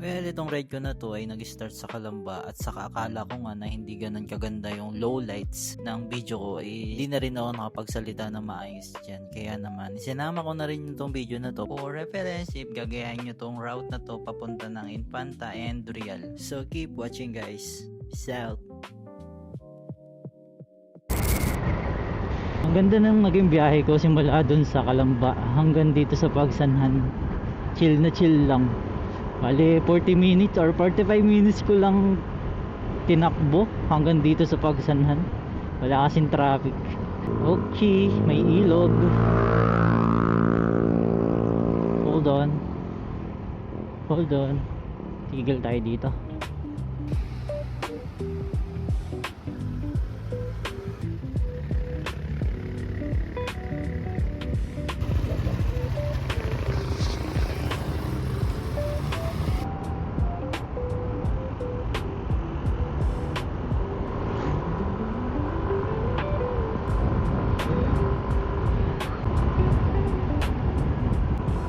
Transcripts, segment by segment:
Well, itong ride ko na to ay nag-start sa Kalamba at saka akala ko nga na hindi ganun kaganda yung low lights ng video ko, hindi na rin ako nakapagsalita na maayos dyan. Kaya naman, sinama ko na rin itong video na to for reference if gagayahin nyo tong route na to papunta ng Infanta and Real. So keep watching guys. Peace out. Ang ganda ng naging biyahe ko simula dun sa Kalamba hanggang dito sa Pagsanhan. Chill na chill lang. Bali 40 minutes or 45 minutes ko lang tinakbo hanggang dito sa Pagsanhan. Wala kasing traffic. Okay, may ilog. Hold on. Tigil tayo dito.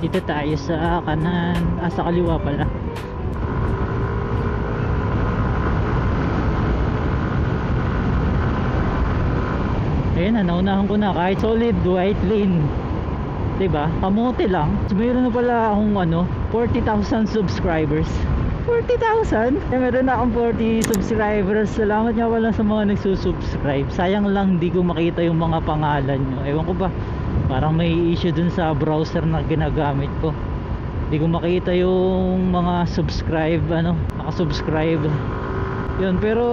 Dito tayo sa kanan, sa kaliwa pala. Ayun, naunahan ko na kahit solid white lane. Diba? Kamote lang. Mayroon na pala akong 40,000 subscribers. 40,000? Meron na akong 40 subscribers. Salamat nga pala sa mga nagsusubscribe. Sayang lang di ko makita yung mga pangalan nyo. Ewan ko ba, parang may issue dun sa browser na ginagamit ko. Di ko makita yung mga nakasubscribe. Yun, pero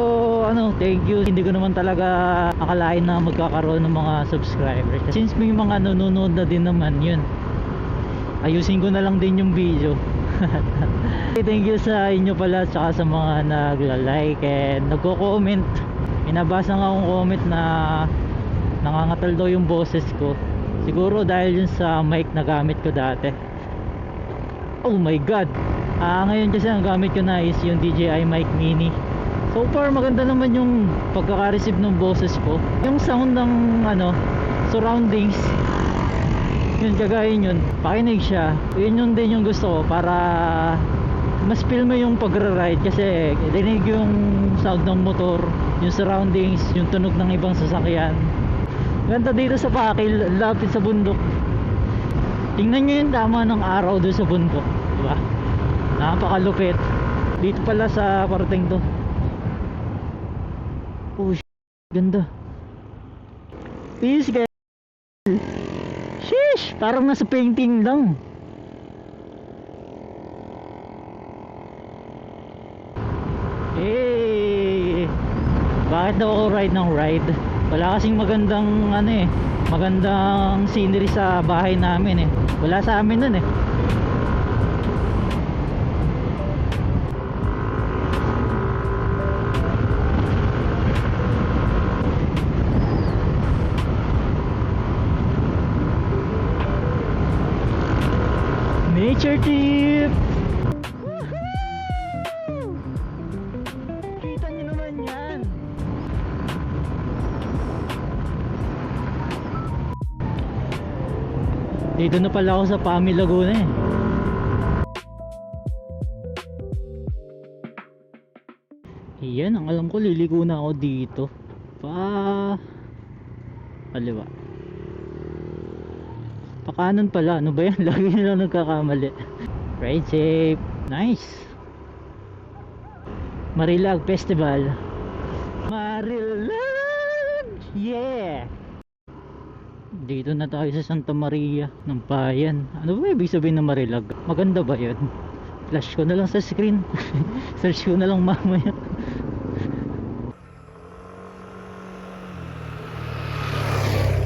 thank you. Hindi ko naman talaga akalain na magkakaroon ng mga subscribers. Since may mga nanonood na din naman, yun, ayusin ko na lang din yung video. Thank you sa inyo pala, tsaka sa mga nagla-like and nagko-comment. Inabasa nga akong comment na nangangatal daw yung boses ko. Siguro dahil yun sa mic na gamit ko dati. Oh my god. Ngayon kasi ang gamit ko na is yung DJI Mic Mini. So far maganda naman yung pagkaka-receive ng boses ko. Yung sound ng surroundings, yun, kagayin yun, pakinig siya. Yun din yung gusto ko para mas feel mo yung pagra-ride. Kasi dinig yung sound ng motor, yung surroundings, yung tunog ng ibang sasakyan. Ganda dito sa Pakil, lapit sa bundok. Tingnan nyo yung tama ng araw doon sa bundok, diba? Napakalupit. Dito pala sa parating to. Oh ganda. Peace guys. Sheesh, parang nasa painting lang. Bakit daw ako ride ng ride? Wala kasing magandang magandang scenery sa bahay namin Wala sa amin nun Nature trip. Kita nyo naman yan. Dito na pala ako sa Pami, Laguna Iyan, ang alam ko liligo na ako dito. Kaliwa. Pakanan pala, ano ba yan? Lagi na lang nagkakamali. Ride safe. Nice. Marilag Festival. Marilag! Yeah! Dito na tayo sa Santa Maria ng Bayan. Ano ba ibig sabihin ng Marilag? Maganda ba yun? Flash ko na lang sa screen. Search ko na lang mamaya.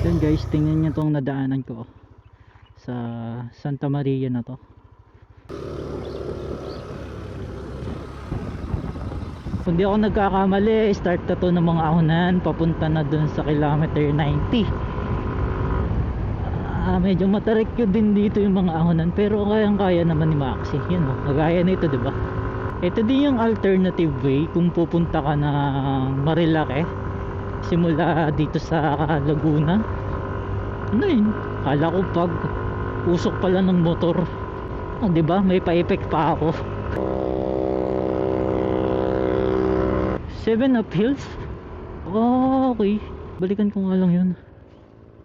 Yan guys, tingnan nyo tong nadaanan ko sa Santa Maria na to. Kung di ako nagkakamali, start na to ng mga ahonan papunta na dun sa kilometer 90. Medyo matarik yun din dito yung mga ahonan, pero kayang-kaya naman ni Maxi. Yan kagaya nito, diba? Ito din yung alternative way kung pupunta ka ng Marilake simula dito sa Laguna. Yun, kala ko pag usok pala ng motor, diba? May pa-effect pa ako. 7 Up Hills? Oh, okay. Balikan ko nga lang yun.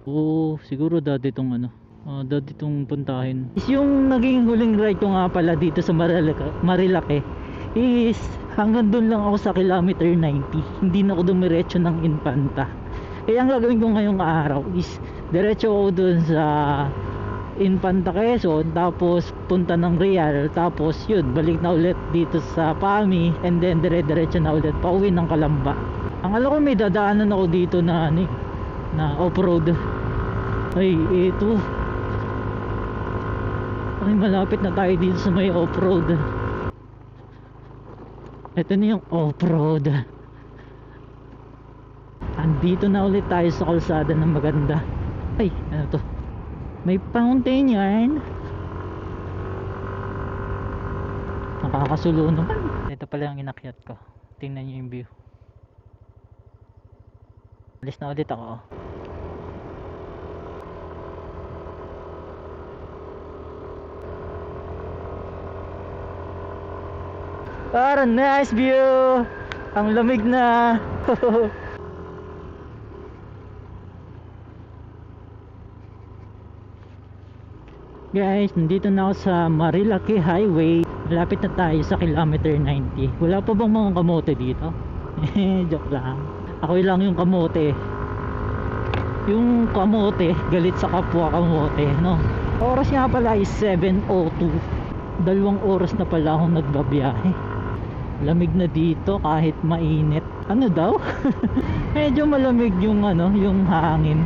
Oo, siguro dati tong ano. Dati tong puntahin. Is yung naging huling ride ko nga pala dito sa Marilake is hanggang doon lang ako sa kilometer 90. Hindi na ako dumiretso ng Infanta. Kaya ang gagawin ko ngayong araw is diretso ako doon sa Infanta Quezon, tapos punta ng Real, tapos yun, balik na ulit dito sa Pami, and then dire-diretso na ulit pauwi ng Calamba. Ang alam ko may dadaanan ako dito na ano eh, na off-road. Ay, ito. Ay, malapit na tayo dito sa may off-road. Ito na yung off-road. Andito na ulit tayo sa kalsada ng maganda. Ay, ano to? May fountain yan. Nakakasulo naman. Ito pala yung inakyat ko. Tingnan nyo yung view. Alis na ulit ako. Para nice view. Ang lamig na. Guys, nandito na ako sa Marilake Highway. Malapit na tayo sa kilometer 90. Wala pa bang mga kamote dito? Joke lang. Ako lang yung kamote. Yung kamote, galit sa kapwa kamote, no? Oras nga pala is 7:02. 2 oras na pala akong nagbabiyahe. Lamig na dito kahit mainit. Ano daw? Medyo malamig yung ano, yung hangin.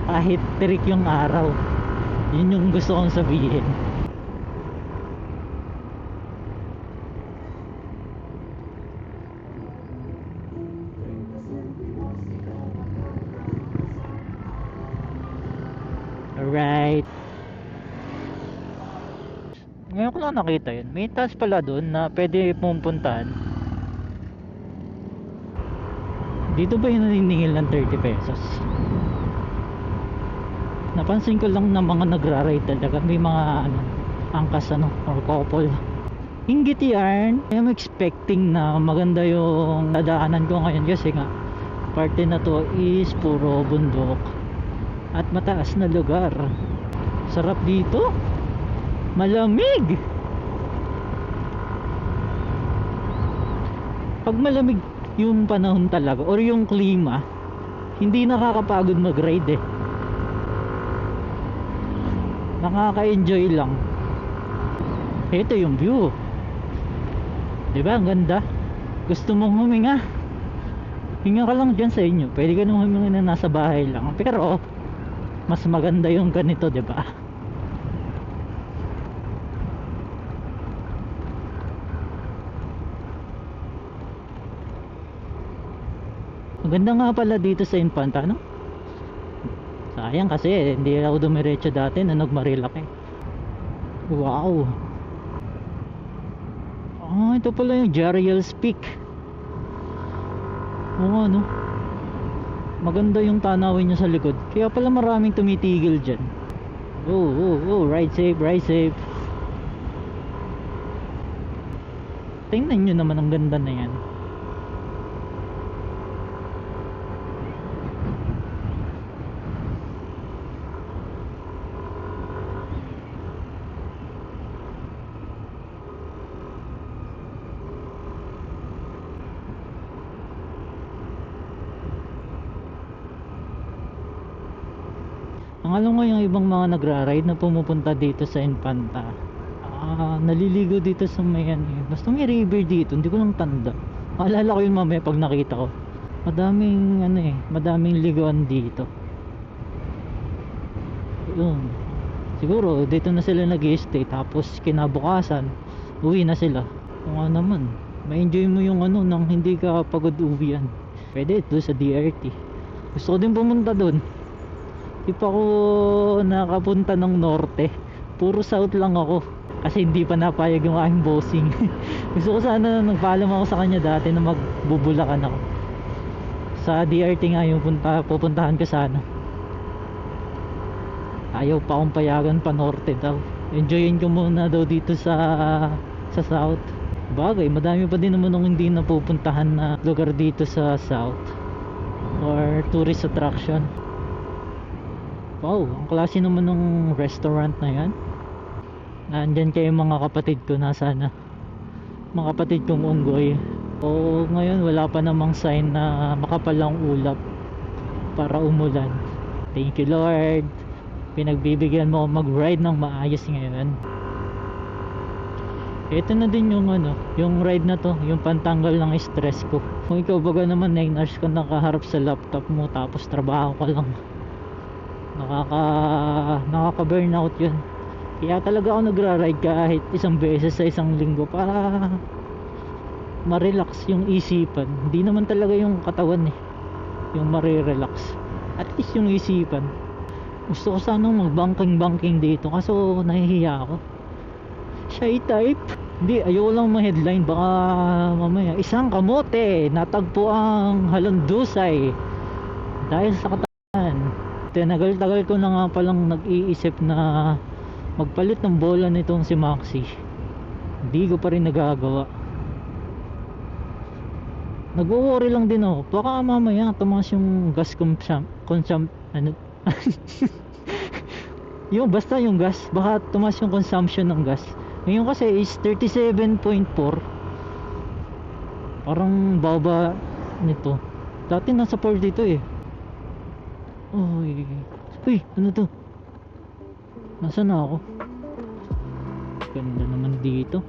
Kahit tirik yung araw. Yun yung gusto kong sabihin. Alright. Ngayon ko lang nakita yun. May taas pala doon na pwede pumuntahan. Dito ba yung naniningil ng 30 pesos? Napansin ko lang na mga nagra-ride talaga. May mga ano, angkas ano, or couple. Inggit yarn. I'm expecting na maganda yung nadaanan ko ngayon kasi nga parte na to is puro bundok at mataas na lugar. Sarap dito. Malamig. Pag malamig yung panahon talaga or yung klima, hindi nakakapagod mag-ride eh. Nakaka-enjoy lang. Ito yung view. Diba? Ang ganda. Gusto mong huminga, hinga ka lang dyan sa inyo. Pwede ka nang huminga na nasa bahay lang. Pero mas maganda yung ganito, diba? Maganda nga pala dito sa Infanta, no? Sayang kasi hindi ako dumiretso dati na nagmarilak eh. Wow. Ito pala yung Jariel's Peak. Oo, ano? Maganda yung tanawin niya sa likod. Kaya pala maraming tumitigil dyan. Oh, ride safe, ride safe. Tingnan nyo naman ang ganda na yan. Ang alam ko yung ibang mga nagra-ride na pumupunta dito sa Infanta, naliligo dito sa may ano, basta may river dito, hindi ko lang tanda. Maalala ko yun mamaya pag nakita ko. Madaming ano eh, madaming liguan dito. Yun. Siguro dito na sila nag-i-stay, tapos kinabukasan uwi na sila. Kung ano naman, ma-enjoy mo yung ano nang hindi ka pagod uwian. Pwede ito sa DRT. Gusto ko din pumunta doon. Di pa ako nakapunta ng norte. Puro south lang ako. Kasi hindi pa napayag yung aking bossing. Gusto ko sana nagpaalam ako sa kanya dati na magbubulakan ako. Sa DRT nga yung pupuntahan ko sana. Ayaw pa akong payagan pa norte daw. Enjoyin ko muna daw dito sa south. Bagay, madami pa din naman nung hindi napupuntahan na lugar dito sa south or tourist attraction. Wow, ang klase naman ng restaurant na yan. Nandyan kayo mga kapatid ko, nasa na mga kapatid kong unggoy. O ngayon wala pa namang sign na makapalang ulap para umulan. Thank you Lord, pinagbibigyan mo mag-ride ng maayos ngayon. Ito na din yung yung ride na to, yung pantanggal ng stress ko. Kung ikaw baga naman 9 hours ka nakaharap sa laptop mo tapos trabaho ka lang, nakaka-burnout yun. Kaya talaga ako nagra-ride kahit isang beses sa isang linggo para ma-relax yung isipan. Hindi naman talaga yung katawan yung marirelax, at least yung isipan. Gusto ko sanang mag-banking dito kaso nahihiya ako, shy type. Hindi, ayoko lang ma-headline, baka mamaya isang kamote natagpo ang halandusay dahil sa katawan. Tinagal-tagal ko na nga palang nag-iisip na magpalit ng bola nitong si Maxi, hindi ko pa rin nagagawa. Nag-worry lang din ako, baka mamaya tumaas yung gas yung basta yung gas, baka tumaas yung consumption ng gas. Ngayon kasi is 37.4, parang baba nito. Dati nasa 42 uy, ano to? Nasaan na ako? Ganda naman dito.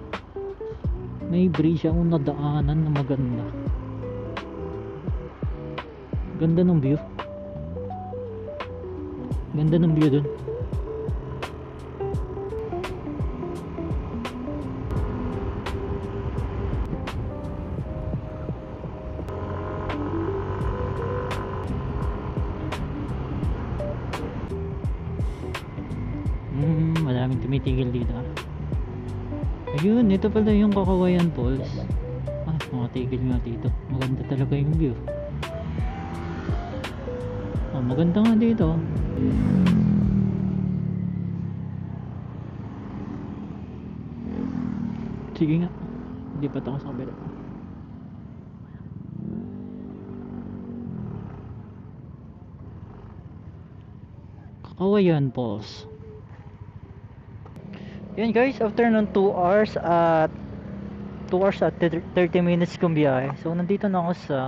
May bridge akong nadaanan na maganda. Ganda ng view. Ganda ng view dun. Maraming tumitigil dito. Ayun, ito pala yung Kakawayan Falls. Mga tigil nga dito. Maganda talaga yung view. Maganda nga dito. Sige nga, hindi pa ako sa kabila. Kakawayan Falls. Yan guys, after ng 2 hours at 30 minutes kong biyahe. So nandito na ako sa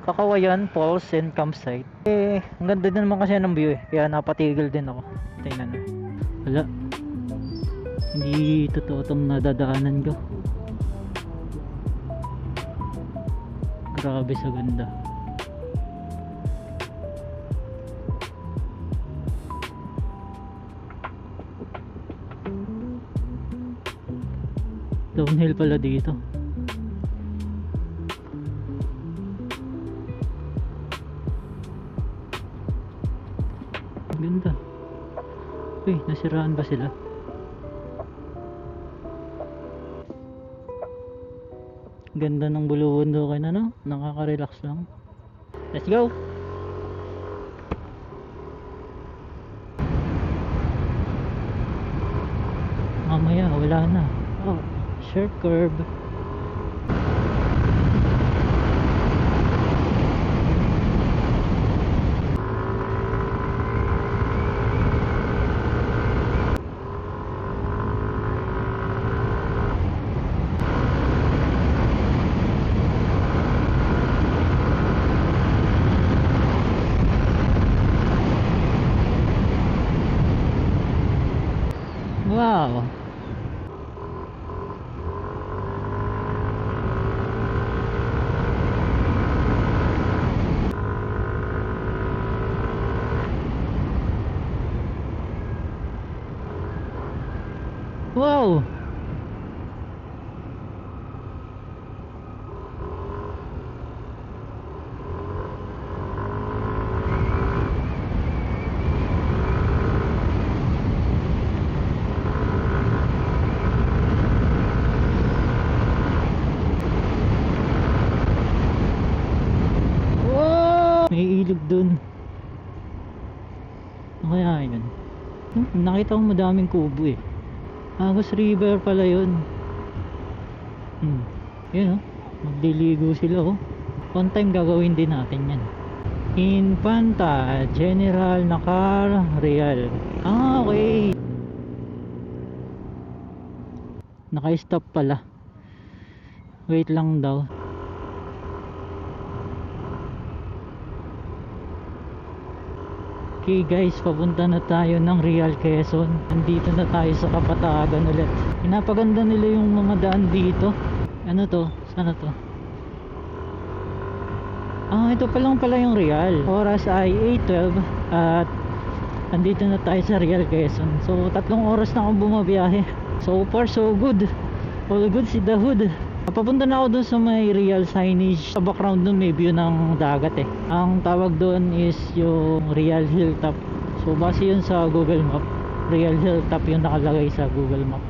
Kakawayan Falls and Campsite. Ang ganda din naman kasi ng view kaya napatigil din ako. Tingnan na. Wala. Hindi totoo itong nadadaanan ko. Grabe sa ganda. Downhill pala dito. Ganda. Uy, nasiraan ba sila? Ganda ng bulubundukin, nakaka-relax lang. Let's go! Mamaya wala na. Sharp curve. Wow. Wow. May ilog dun. Ano kaya yun? Nakita ko madaming kubo Agos River pala yun. Yun oh, magliligo sila oh. On time gagawin din natin yan. Infanta General Nakar Real. Okay. Naka-stop pala. Wait lang daw. Okay guys, papunta na tayo ng Real Quezon. Nandito na tayo sa Kapatagan ulit. Pinapaganda nila yung mga daan dito. Ano to? Sana to? Ito pa lang pala yung Real. Oras ay 8:12 at nandito na tayo sa Real Quezon. So 3 oras na akong bumabiyahe. So far so good. All good si the hood. Papunta na ako dun sa may Real signage. Sa background dun may view ng dagat eh. Ang tawag dun is yung Real Hilltop. So base yun sa Google Map. Real Hilltop yung nakalagay sa Google Map.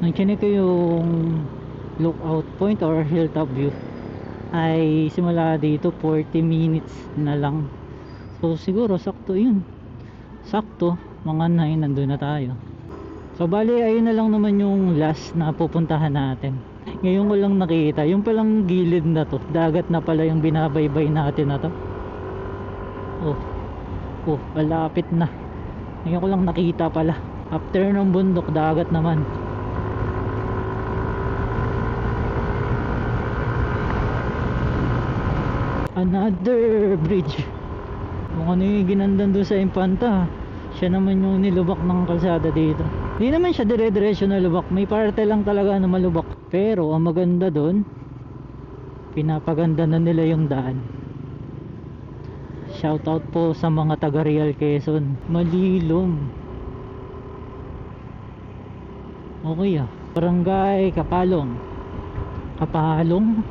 Nung chinek ko yung lookout point or hilltop view, ay simula dito 40 minutes na lang. So siguro sakto yun. Sakto, mga 9 nandun na tayo. So bali ayun na lang naman yung last na pupuntahan natin. Ngayon ko lang nakita, yung palang gilid na to, dagat na pala yung binabaybay natin na to. Oh, malapit na. Ngayon ko lang nakita pala. After ng bundok, dagat naman. Another bridge. Kung ano yung ginandan doon sa Infanta, siya naman yung nilubak ng kalsada dito. Hindi naman siya dire-diretso na lubak, may parte lang talaga na malubak. Pero ang maganda doon, pinapaganda na nila yung daan. Shoutout po sa mga taga Real Quezon. Malilom. Okay ah. Barangay Kapalong. Kapalong?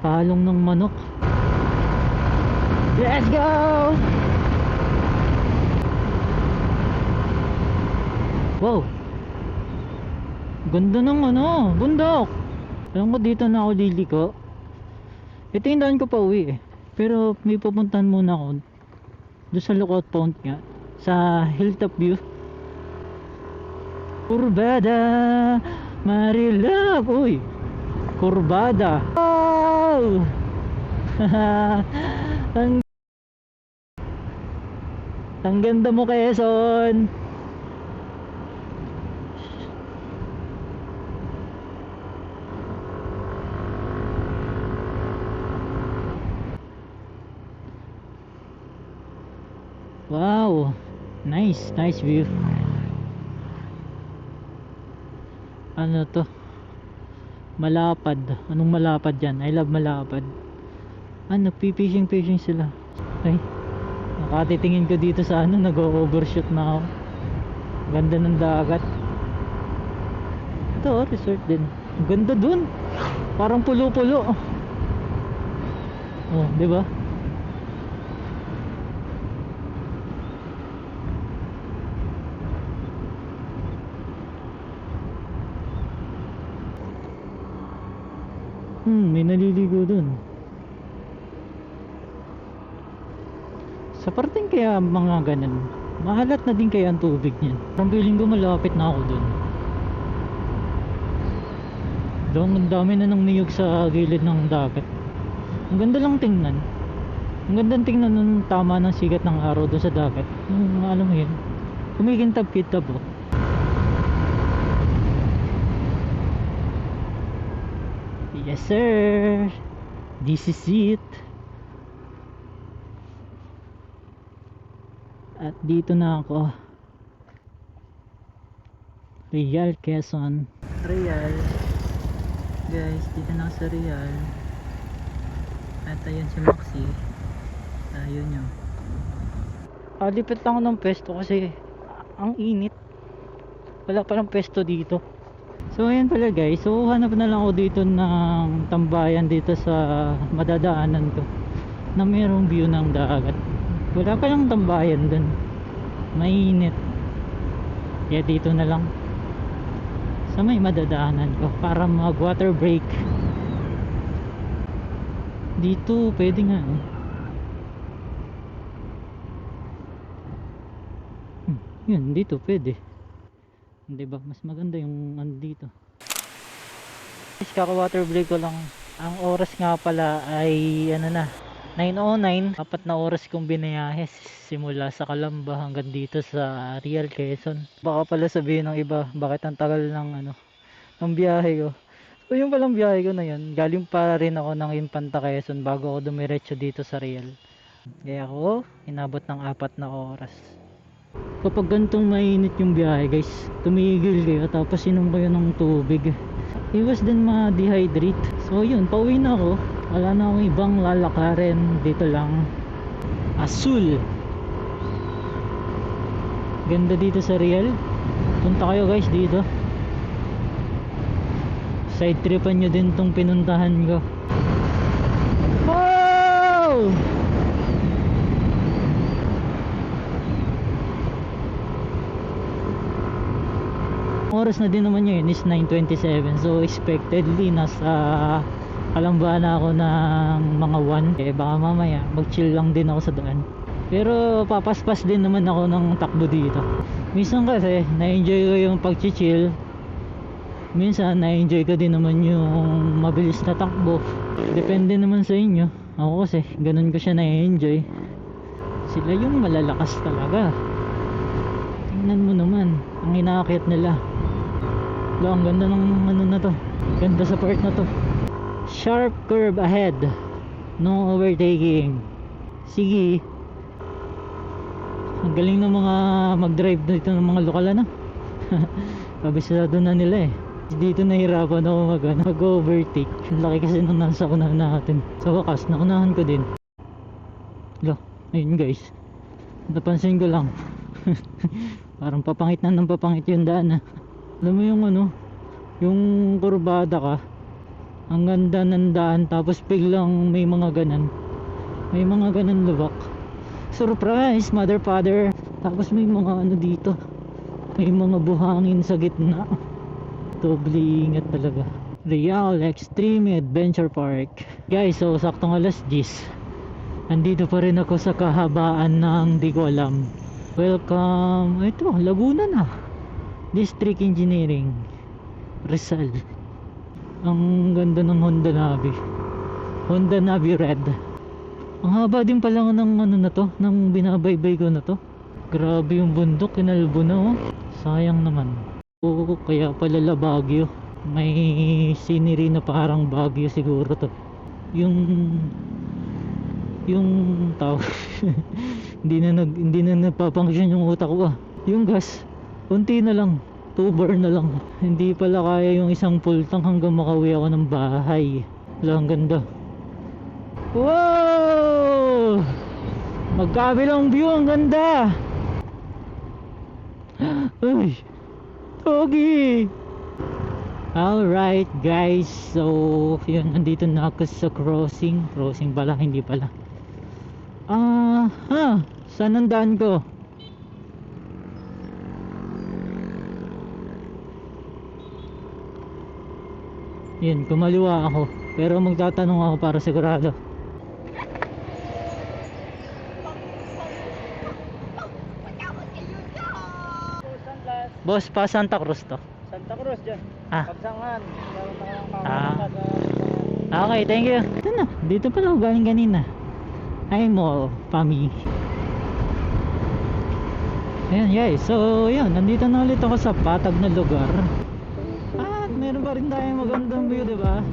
Palong ng manok. Let's go! Wow, ganda ng bundok. Alam ko dito na ako liliko. Ito yung daan ko pa uwi eh. Pero may pupuntahan muna ako doon sa lookout point nga, sa hilltop view. Kurbada Marilab. Uy, Kurbada. Wow. Ang ganda mo, Quezon. Wow, nice view. Ano to? Malapad. Anong malapad yan? I love malapad. Ano, fishing sila. Ay, nakatitingin ko dito sa nag-overshoot na ako. Ganda ng dagat. Ito, resort din. Ang ganda dun. Parang pulo-pulo. Oh, di ba? May naliligo dun. Sa parting kaya mga ganun, mahalat na din kaya ang tubig niyan. Parang feeling ko malapit na ako dun. Doon ang dami na ng niyog sa gilid ng dagat. Ang ganda lang tingnan. Ang ganda tingnan nung tama ng sigat ng araw doon sa dagat. Alam mo yun, kumikintab-kitab oh. Yes sir, this is it. At dito na ako. Real Quezon. Real. Guys, dito na ako sa Real. At ayun si Maxi. Ayun yun. Lipit lang ako ng pesto kasi ang init. Wala palang pesto dito. So ayan pala guys, so hanap na lang ako dito ng tambayan dito sa madadaanan ko na mayroong view ng dagat. Wala pa lang tambayan dun, mainit. Kaya dito na lang sa may madadaanan ko para mag water break. Dito pwede nga yun, dito pwede. Diba? Mas maganda yung dito. Kaka-water break ko lang. Ang oras nga pala ay ano na, 9:09. 4 na oras kong binayahe simula sa Calamba hanggang dito sa Real Quezon. Baka pala sabihin ng iba, bakit ang tagal ng biyahe ko. So yung palang biyahe ko na yun, galing pa rin ako ng Infanta Quezon bago ako dumiretso dito sa Real. Kaya ako, inabot ng 4 na oras. Kapag ganitong mainit yung biyahe guys, tumigil kayo tapos inom kayo ng tubig. Iwas din ma-dehydrate. So yun, pauwi na ako. Wala na akong ibang lalakarin. Dito lang. Azul. Ganda dito sa Real. Punta kayo guys dito. Side tripan nyo din tong pinuntahan ko. Wow! Oras na din naman yun is 9:27. So expectedly nasa Calamba na ako ng mga 1. Eh baka mamaya mag chill lang din ako sa daan. Pero papaspas din naman ako ng takbo dito. Minsan kasi na-enjoy ko yung pag-chill. Minsan na-enjoy ko din naman yung mabilis na takbo. Depende naman sa inyo. Ako kasi ganun ko siya na-enjoy. Sila yung malalakas talaga. Tingnan mo naman ang inaakyat nila. Wala, ang ganda ng ano na to. Ganda sa part na to. Sharp curve ahead. No overtaking. Sige. Ang galing ng mga mag-drive dito ng mga lokal ano. Kabisado na nila eh. Dito nahirapan ako mag-overtake. Ang laki kasi nung nasa unahan natin. Sa wakas, naunahan ko din. Lo, ayun guys. Napansin ko lang. Parang papangit na ng papangit yung daan ah. Alam mo yung ano, yung kurbada ka, ang ganda ng daan tapos biglang may mga ganan lubak. Surprise mother father. Tapos may mga ano dito, may mga buhangin sa gitna. Doble ingat talaga. Real Extreme Adventure Park guys. So saktong alas 10, andito pa rin ako sa kahabaan ng di ko alam. Welcome, ito Laguna na, District Engineering, Rizal. Ang ganda ng Honda Navi Red. Ang haba din pala ng ano na to, ng binabaybay ko na to. Grabe yung bundok, kinalbo na oh. Sayang naman. Oo, kaya pala Baguio. May scenery na parang Baguio siguro to. Yung tao hindi na napapunction yung utak ko ah. Yung gas konti na lang, 2 bar na lang. Hindi pala kaya yung isang full tank hanggang makauwi ako ng bahay. Wala, ang ganda. Wow! Magkabilang view, ang ganda. Ay, togi. Alright guys, so yun, nandito na ako sa crossing pala, hindi pala. Saan ang daan ko? Yun, kumaliwa ako. Pero magtatanong ako para sigurado. Boss, pa Santa Cruz to? Santa Cruz dyan. Pagsangan. Okay, thank you. Ito na, dito pala ako galing kanina. Ay mo, Pami. Ayan guys, so yun, nandito na ulit ako sa patag na lugar. Meron pa rin tayong magandang view, diba?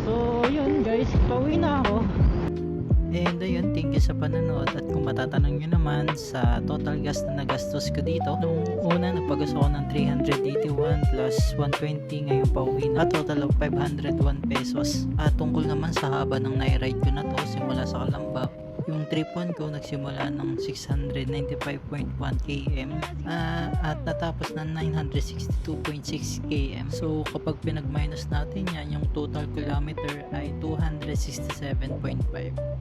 So yun guys, pauwi na ako. And ayun, thank you sa panonood. At kung matatanong nyo naman sa total gas na nagastos ko dito, nung una nagpagas ako ng 381 plus 120, ngayon pauwi na a total of 501 pesos. At tungkol naman sa haba ng nairide ko na to simula sa Calamba, yung trip 1 ko nagsimula ng 695.1 km at natapos ng 962.6 km. So kapag pinag-minus natin yan, yung total kilometer ay 267.5.